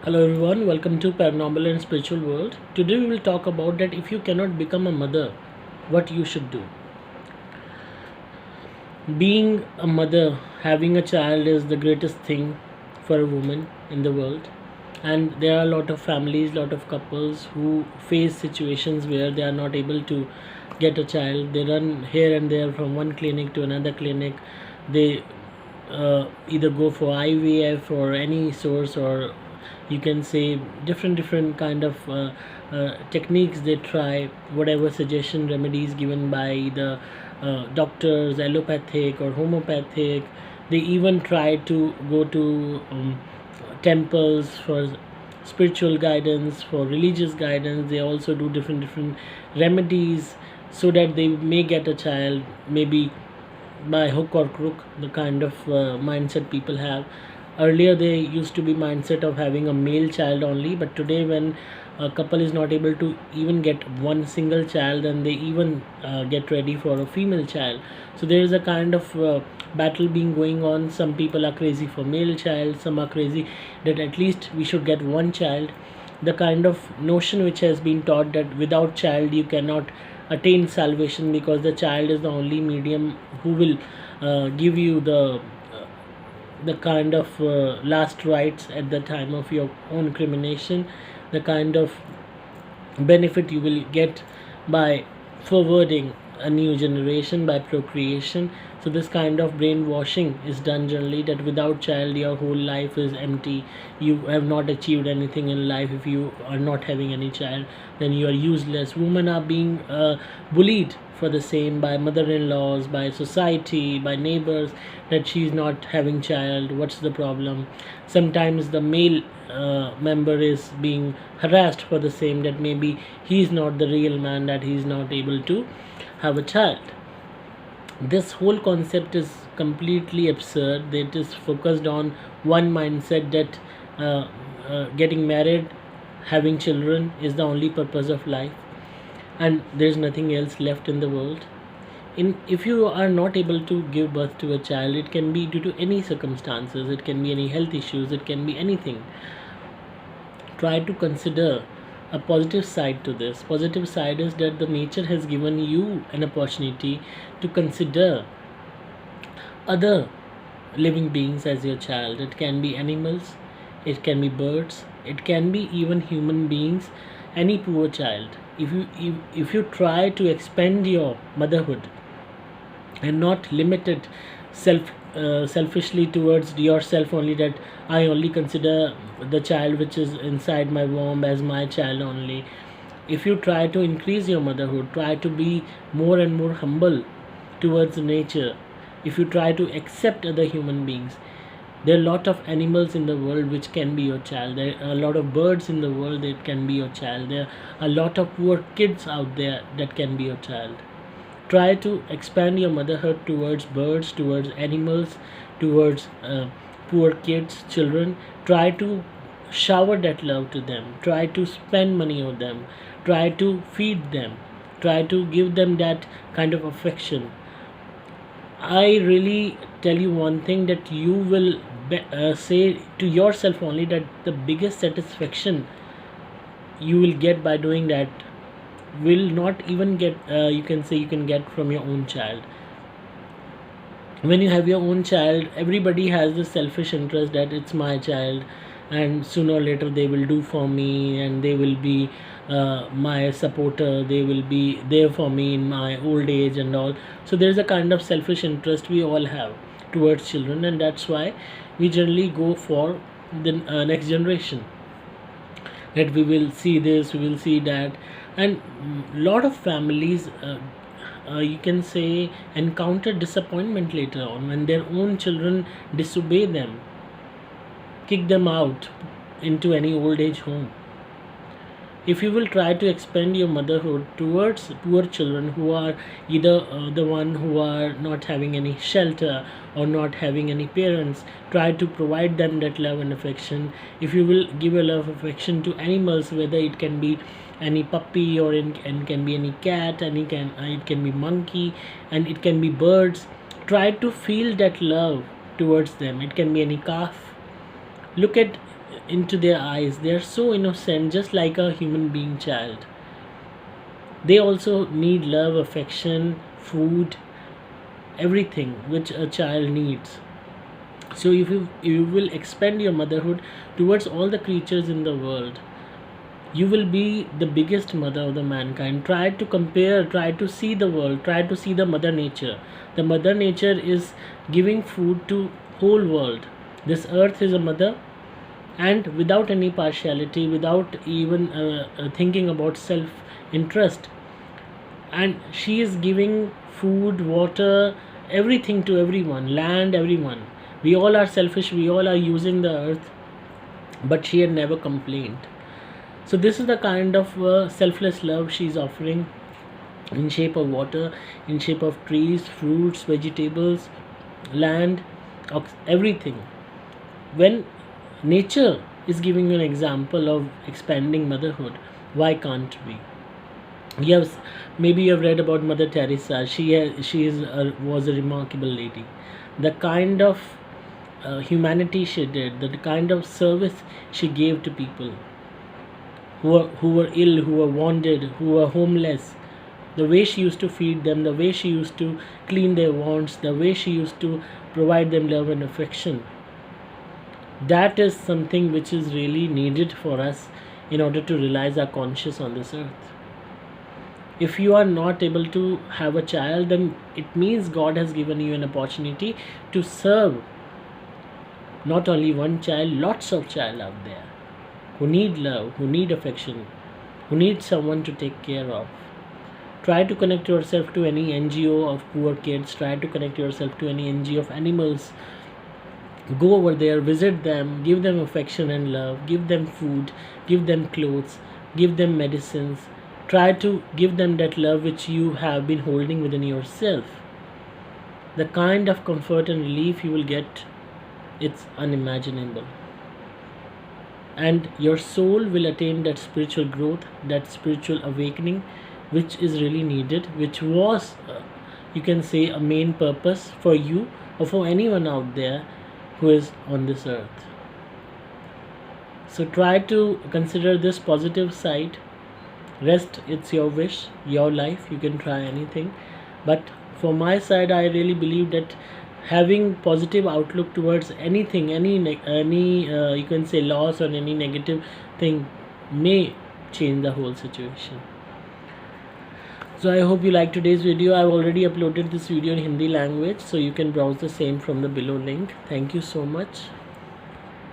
Hello everyone, welcome to Paranormal and Spiritual World. Today we will talk about that if you cannot become a mother, what you should do. Being a mother, having a child is the greatest thing for a woman in the world. And there are a lot of families, lot of couples who face situations where they are not able to get a child. They run here and there from one clinic to another clinic. They either go for IVF or any source, or you can say different kind of techniques they try, whatever suggestion remedies given by the doctors, allopathic or homeopathic. They even try to go to temples for spiritual guidance, for religious guidance. They also do different remedies so that they may get a child, maybe by hook or crook, the kind of mindset people have. Earlier they used to be mindset of having a male child only, but today when a couple is not able to even get one single child, and they even get ready for a female child. So there is a kind of battle being going on. Some people are crazy for male child, some are crazy that at least we should get one child. The kind of notion which has been taught that without child you cannot attain salvation, because the child is the only medium who will give you the kind of last rites at the time of your own crimination, the kind of benefit you will get by forwarding a new generation by procreation. So this kind of brainwashing is done generally, that without child your whole life is empty, you have not achieved anything in life. If you are not having any child, then you are useless. Women are being bullied for the same by mother-in-laws, by society, by neighbors, that she's not having child, what's the problem. Sometimes the male member is being harassed for the same, that maybe he's not the real man, that he's not able to have a child. This whole concept is completely absurd. It is focused on one mindset, that getting married, having children is the only purpose of life, and there's nothing else left in the world. If you are not able to give birth to a child, it can be due to any circumstances, it can be any health issues, it can be anything. Try to consider a positive side to this. Positive side is that the nature has given you an opportunity to consider other living beings as your child. It can be animals, it can be birds, it can be even human beings, any poor child. If you try to expand your motherhood and not limit it selfishly towards yourself only, that I only consider the child which is inside my womb as my child only. If you try to increase your motherhood, try to be more and more humble towards nature, if you try to accept other human beings, there are a lot of animals in the world which can be your child. There are a lot of birds in the world that can be your child. There are a lot of poor kids out there that can be your child. Try to expand your motherhood towards birds, towards animals, towards poor kids, children. Try to shower that love to them. Try to spend money on them. Try to feed them. Try to give them that kind of affection. I really tell you one thing, that you will say to yourself only, that the biggest satisfaction you will get by doing that will not even get, you can say, you can get from your own child. When you have your own child, everybody has this selfish interest that it's my child, and sooner or later they will do for me, and they will be my supporter, they will be there for me in my old age and all. So there's a kind of selfish interest we all have towards children, and that's why we generally go for the next generation, that we will see this, we will see that. And lot of families, you can say, encounter disappointment later on when their own children disobey them, kick them out into any old age home. If you will try to expand your motherhood towards poor children who are either the one who are not having any shelter or not having any parents, try to provide them that love and affection. If you will give a love affection to animals, whether it can be any puppy, or and can be any cat, and it can be monkey, and it can be birds, try to feel that love towards them. It can be any calf. Look at into their eyes. They are so innocent, just like a human being child. They also need love, affection, food, everything which a child needs. So if you will expand your motherhood towards all the creatures in the world, you will be the biggest mother of the mankind. Try to compare, try to see the world, try to see the mother nature. The mother nature is giving food to whole world. This earth is a mother, and without any partiality, without even thinking about self interest, and she is giving food, water, everything to everyone, land, everyone. We all are selfish, we all are using the earth, but she had never complained. So this is the kind of selfless love she's offering, in shape of water, in shape of trees, fruits, vegetables, land, everything. When nature is giving you an example of expanding motherhood, why can't we? Yes, maybe you have read about Mother Teresa. Was a remarkable lady. The kind of humanity she did, the kind of service she gave to people who were ill, who were wounded, who were homeless. The way she used to feed them, the way she used to clean their wounds, the way she used to provide them love and affection. That is something which is really needed for us in order to realize our conscious on this earth. If you are not able to have a child, then it means God has given you an opportunity to serve not only one child, lots of child out there who need love, who need affection, who need someone to take care of. Try to connect yourself to any NGO of poor kids, try to connect yourself to any NGO of animals. Go over there, visit them, give them affection and love, give them food, give them clothes, give them medicines. Try to give them that love which you have been holding within yourself. The kind of comfort and relief you will get, it's unimaginable. And your soul will attain that spiritual growth, that spiritual awakening, which is really needed, which was, you can say, a main purpose for you or for anyone out there who is on this earth. So try to consider this positive side. Rest, it's your wish, your life, you can try anything. But for my side, I really believe that having positive outlook towards anything, any you can say loss or any negative thing, may change the whole situation. So I hope you liked today's video. I've already uploaded this video in Hindi language, so you can browse the same from the below link. Thank you so much.